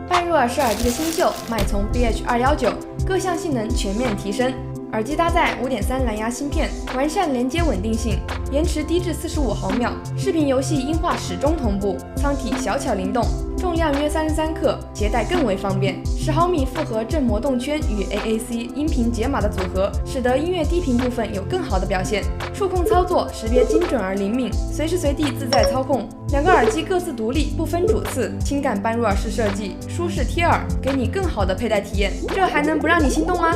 半入耳式耳机的新秀，脉从 BH219，各项性能全面提升。耳机搭载 5.3 蓝牙芯片，完善连接稳定性，延迟低至45毫秒，视频游戏音画始终同步，舱体小巧灵动，重量约33克，携带更为方便。10毫米复合振膜动圈与 AAC 音频解码的组合，使得音乐低频部分有更好的表现。触控操作识别精准而灵敏，随时随地自在操控。两个耳机各自独立，不分主次，轻感半入耳式设计，舒适贴耳，给你更好的佩戴体验。这还能不让你心动吗？